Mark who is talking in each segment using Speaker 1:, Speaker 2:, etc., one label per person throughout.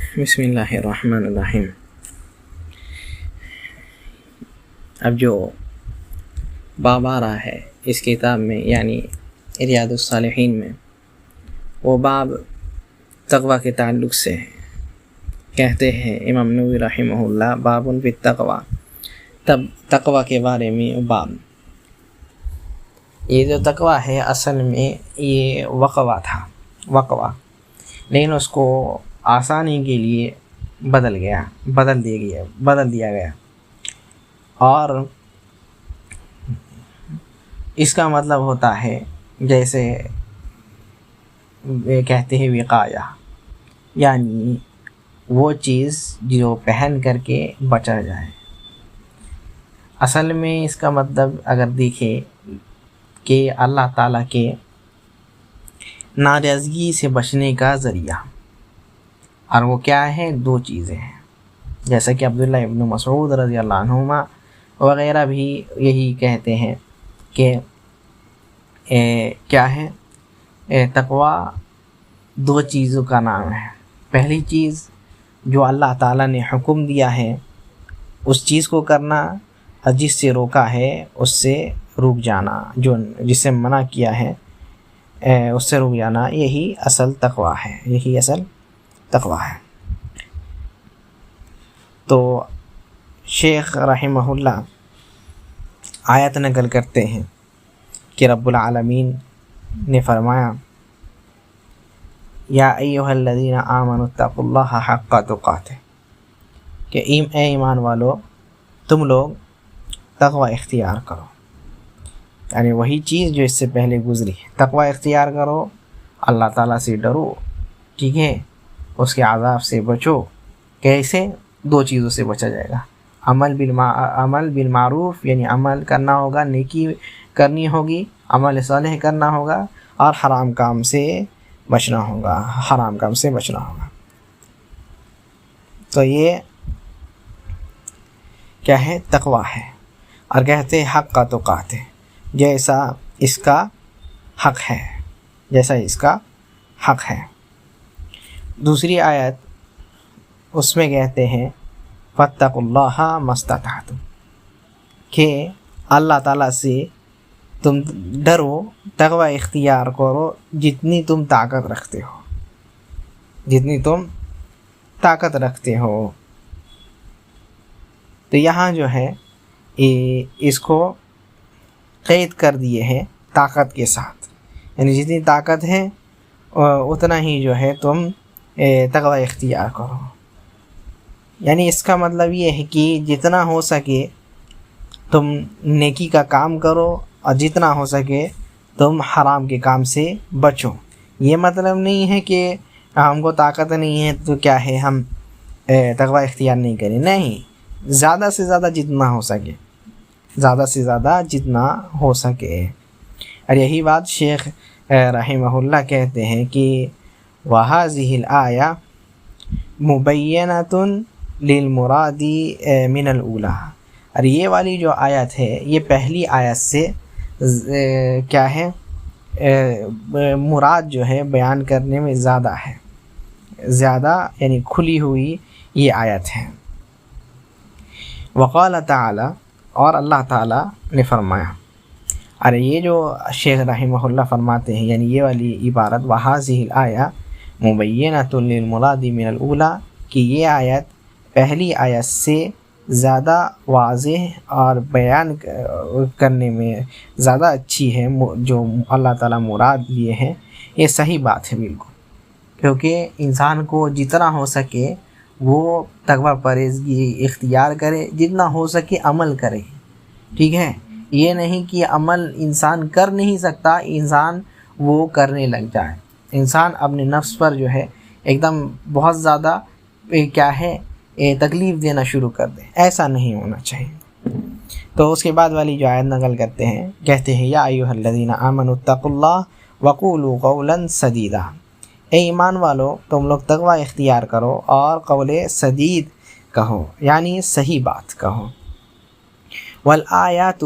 Speaker 1: بسم اللہ الرحمن الرحیم۔ اب جو باب آ رہا ہے اس کتاب میں یعنی ریاض الصالحین میں، وہ باب تقوی کے تعلق سے ہے۔ کہتے ہیں امام نووی رحمہ اللہ، باب فی التقوی، تب تقوی کے بارے میں باب۔ یہ جو تقوی ہے اصل میں یہ وقوہ تھا، وقوہ، لیکن اس کو آسانی کے لیے بدل دیا گیا اور اس کا مطلب ہوتا ہے جیسے کہتے ہیں وقایہ، یعنی وہ چیز جو پہن کر کے بچا جائے۔ اصل میں اس کا مطلب اگر دیکھیں کہ اللہ تعالیٰ کے ناراضگی سے بچنے کا ذریعہ، اور وہ کیا ہے؟ دو چیزیں ہیں، جیسا کہ عبداللہ ابن مسعود رضی اللہ عنہما وغیرہ بھی یہی کہتے ہیں کہ کیا ہے؟ تقوی دو چیزوں کا نام ہے۔ پہلی چیز جو اللہ تعالیٰ نے حکم دیا ہے اس چیز کو کرنا، اور جس سے روکا ہے اس سے رک جانا، جو جس سے منع کیا ہے اس سے رک جانا، یہی اصل تقوی ہے، یہی اصل تقوی ہے۔ تو شیخ رحمہ اللہ آیت نقل کرتے ہیں کہ رب العالمین نے فرمایا، یا ایھا الذین آمنوا اتقوا اللہ حق تقاتہ، کہ اے ایمان والو تم لوگ تقوی اختیار کرو، یعنی وہی چیز جو اس سے پہلے گزری ہے، تقوی اختیار کرو، اللہ تعالیٰ سے ڈرو، ٹھیک ہے، اس کے عذاب سے بچو۔ کیسے؟ دو چیزوں سے بچا جائے گا، عمل بالمعروف، یعنی عمل کرنا ہوگا، نیکی کرنی ہوگی، عمل صالح کرنا ہوگا، اور حرام کام سے بچنا ہوگا، حرام کام سے بچنا ہوگا۔ تو یہ کیا ہے؟ تقوی ہے۔ اور کہتے ہیں حق کا تقاتہ، جیسا اس کا حق ہے، جیسا اس کا حق ہے۔ دوسری آیت اس میں کہتے ہیں فاتقوا اللہ ما استطعتم، کہ اللہ تعالیٰ سے تم ڈرو، تقوی اختیار کرو جتنی تم طاقت رکھتے ہو، جتنی تم طاقت رکھتے ہو۔ تو یہاں جو ہے اس کو قید کر دیے ہیں طاقت کے ساتھ، یعنی جتنی طاقت ہے اتنا ہی جو ہے تم تقوی اختیار کرو۔ یعنی اس کا مطلب یہ ہے کہ جتنا ہو سکے تم نیکی کا کام کرو، اور جتنا ہو سکے تم حرام کے کام سے بچو۔ یہ مطلب نہیں ہے کہ ہم کو طاقت نہیں ہے تو کیا ہے ہم تقوی اختیار نہیں کریں، نہیں، زیادہ سے زیادہ جتنا ہو سکے، زیادہ سے زیادہ جتنا ہو سکے۔ اور یہی بات شیخ رحمہ اللہ کہتے ہیں کہ وَهَذِهِ الْآيَةُ مُبَيَّنَةٌ لِلْمُرَادِ مِنَ الْأُولَىٰ، اور یہ والی جو آیت ہے یہ پہلی آیت سے کیا ہے؟ مراد جو ہے بیان کرنے میں زیادہ ہے، زیادہ یعنی کھلی ہوئی یہ آیت ہے۔ وقال تعالی، اور اللہ تعالیٰ نے فرمایا، اور یہ جو شیخ رحمہ اللہ فرماتے ہیں، یعنی یہ والی عبارت وَهَذِهِ الْآيَةُ مُبَيَّنَةٌ لِلْمُرَادِ مِنَ الْأُولَىٰ، کہ یہ آیت پہلی آیت سے زیادہ واضح اور بیان کرنے میں زیادہ اچھی ہے، جو اللہ تعالیٰ مراد لیے ہیں۔ یہ صحیح بات ہے بالکل، کیونکہ انسان کو جتنا ہو سکے وہ تقوی پرہیزگی اختیار کرے، جتنا ہو سکے عمل کرے، ٹھیک ہے۔ یہ نہیں کہ عمل انسان کر نہیں سکتا، انسان وہ کرنے لگ جائے، انسان اپنے نفس پر جو ہے ایک دم بہت زیادہ کیا ہے تکلیف دینا شروع کر دے، ایسا نہیں ہونا چاہیے۔ تو اس کے بعد والی جو آیت نقل کرتے ہیں، کہتے ہیں یا ایھا الذین آمنوا اتقوا اللہ وقولوا قولا سدیدا، اے ایمان والو تم لوگ تقوی اختیار کرو اور قول سدید کہو، یعنی صحیح بات کہو۔ والآیات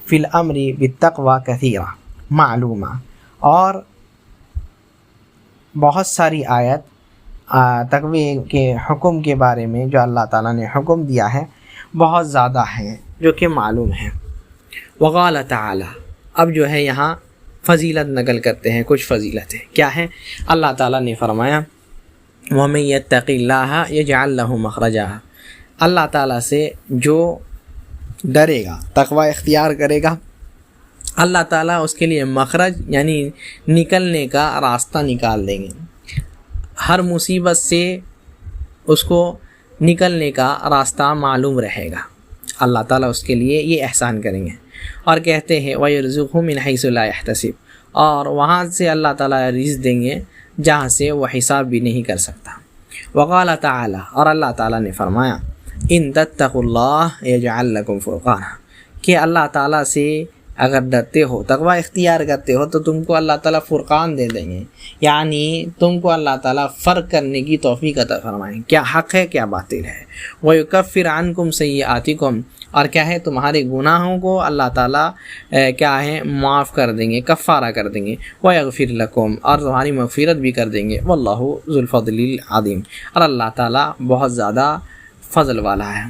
Speaker 1: فی الامر بالتقوی کثیرہ معلومہ، اور بہت ساری آیت تقوی کے حکم کے بارے میں جو اللہ تعالیٰ نے حکم دیا ہے بہت زیادہ ہیں جو کہ معلوم ہے۔ وقال تعالی، اب جو ہے یہاں فضیلت نقل کرتے ہیں، کچھ فضیلتیں کیا ہیں۔ اللہ تعالیٰ نے فرمایا وَمَن يَتَّقِ اللَّهَ يَجْعَل لَّهُ مَخْرَجًا، اللہ تعالیٰ سے جو ڈرے گا، تقوی اختیار کرے گا، اللہ تعالیٰ اس کے لیے مخرج یعنی نکلنے کا راستہ نکال دیں گے، ہر مصیبت سے اس کو نکلنے کا راستہ معلوم رہے گا، اللہ تعالیٰ اس کے لیے یہ احسان کریں گے۔ اور کہتے ہیں وَيَرْزُقْهُ مِنْ حَيْثُ لَا يَحْتَسِبُ، اور وہاں سے اللہ تعالیٰ رزق دیں گے جہاں سے وہ حساب بھی نہیں کر سکتا۔ وقال تعالی، اور اللہ تعالیٰ نے فرمایا ان تتقوا اللہ یجعل لکم فرقانا، کہ اللہ تعالیٰ سے اگر ڈرتے ہو، تقوی اختیار کرتے ہو، تو تم کو اللہ تعالیٰ فرقان دے دیں گے، یعنی تم کو اللہ تعالیٰ فرق کرنے کی توفیق عطا فرمائیں، کیا حق ہے کیا باطل ہے۔ وَيُكَفِّرْ عَنْكُمْ سَيِّئَاتِكُمْ، اور کیا ہے تمہارے گناہوں کو اللہ تعالیٰ کیا ہے معاف کر دیں گے، کفارہ کر دیں گے۔ وَيَغْفِرْ لَكُمْ، اور تمہاری مغفرت بھی کر دیں گے۔ وَاللَّهُ ذُو الْفَضْلِ الْعَظِيمِ، اور اللہ تعالیٰ بہت زیادہ فضل والا ہے۔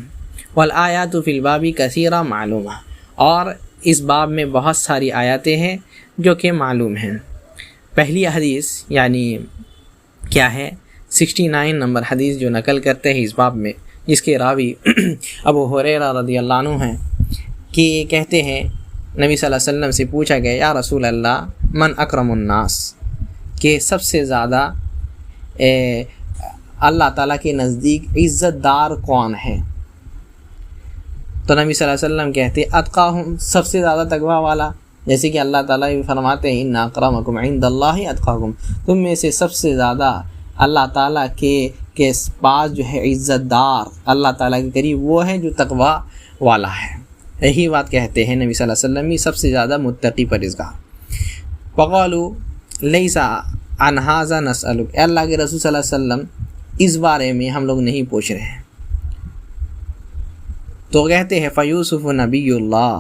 Speaker 1: وَالْآيَاتُ فِي الْبَابِ كَثِيرًا مَعْلُومًا، اور اس باب میں بہت ساری آیاتیں ہیں جو کہ معلوم ہیں۔ پہلی حدیث یعنی کیا ہے 69 نمبر حدیث جو نقل کرتے ہیں اس باب میں، جس کے راوی ابو ہریرہ رضی اللہ عنہ ہیں، کہ کہتے ہیں نبی صلی اللہ علیہ وسلم سے پوچھا گیا یا رسول اللہ من اکرم الناس، کہ سب سے زیادہ اللہ تعالیٰ کے نزدیک عزت دار کون ہے؟ تو نبی صلی اللہ علیہ وسلم کہتے اتقاہم، سب سے زیادہ تقوی والا، جیسے کہ اللہ تعالیٰ بھی فرماتے ہیں ان اکرمکم عند اللہ اتقاکم، تم میں سے سب سے زیادہ اللہ تعالیٰ کے پاس جو ہے عزت دار، اللہ تعالیٰ کے قریب وہ ہے جو تقوی والا ہے۔ یہی بات کہتے ہیں نبی صلی اللہ علیہ وسلم ہی سب سے زیادہ متقی پرہیزگار۔ وقالوا لیس عن ھذا نسألک، اللہ کے رسول صلی اللہ علیہ وسلم اس بارے میں ہم لوگ نہیں پوچھ رہے ہیں۔ تو کہتے ہیں فیوسف نبی اللہ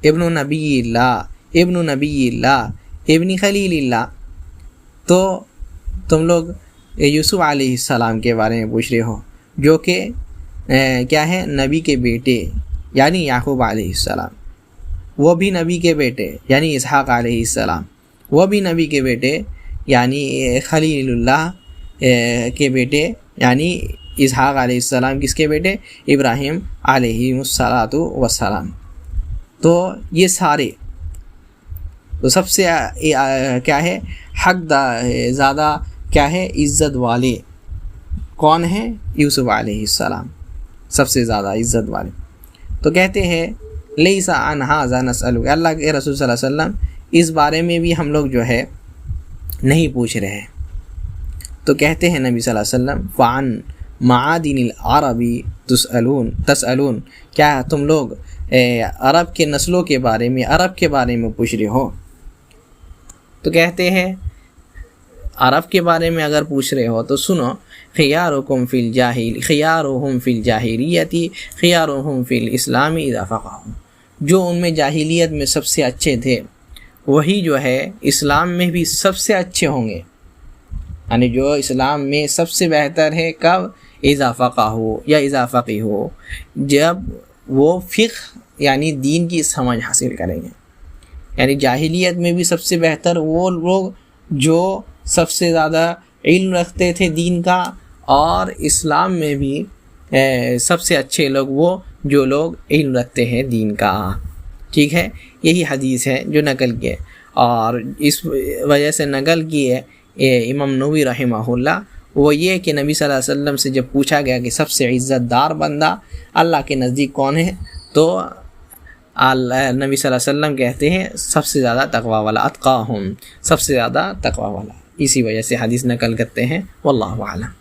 Speaker 1: ابن نبی اللہ ابن نبی اللہ ابن خلیل اللہ، تو تم لوگ یوسف علیہ السلام کے بارے میں پوچھ رہے ہو، جو کہ کیا ہے نبی کے بیٹے یعنی یعقوب علیہ السلام، وہ بھی نبی کے بیٹے یعنی اسحاق علیہ السلام، وہ بھی نبی کے بیٹے یعنی خلیل اللہ کے بیٹے یعنی اسحاق علیہ السلام، کس کے بیٹے؟ ابراہیم علیہ السلام۔ تو یہ سارے تو سب سے کیا ہے حق زیادہ کیا ہے عزت والے کون ہیں؟ یوسف علیہ السلام، سب سے زیادہ عزت والے۔ تو کہتے ہیں لیس عن ھذا نسألک، اللہ کے رسول صلی اللہ علیہ وسلم اس بارے میں بھی ہم لوگ جو ہے نہیں پوچھ رہے ہیں۔ تو کہتے ہیں نبی صلی اللہ علیہ وسلم فعن معادن العربی تسألون، کیا تم لوگ عرب کے نسلوں کے بارے میں، عرب کے بارے میں پوچھ رہے ہو؟ تو کہتے ہیں عرب کے بارے میں اگر پوچھ رہے ہو تو سنو، خیارکم فی خیارہم فی الجاہلیت خیارہم فی الاسلام اذا فقہوا، جو ان میں جاہلیت میں سب سے اچھے تھے وہی جو ہے اسلام میں بھی سب سے اچھے ہوں گے، یعنی جو اسلام میں سب سے بہتر ہے کب؟ اذا فقہوا یا اذا فقہوا، جب وہ فقہ یعنی دین کی سمجھ حاصل کریں گے۔ یعنی جاہلیت میں بھی سب سے بہتر وہ لوگ جو سب سے زیادہ علم رکھتے تھے دین کا، اور اسلام میں بھی سب سے اچھے لوگ وہ جو لوگ علم رکھتے ہیں دین کا۔ ٹھیک ہے، یہی حدیث ہے جو نقل کی ہے، اور اس وجہ سے نقل کی ہے امام نووی رحمہ اللہ، وہ یہ کہ نبی صلی اللہ علیہ وسلم سے جب پوچھا گیا کہ سب سے عزت دار بندہ اللہ کے نزدیک کون ہے، تو نبی صلی اللہ علیہ وسلم کہتے ہیں سب سے زیادہ تقوی والا، اتقاہم، سب سے زیادہ تقوی والا، اسی وجہ سے حدیث نقل کرتے ہیں۔ واللہ اعلم۔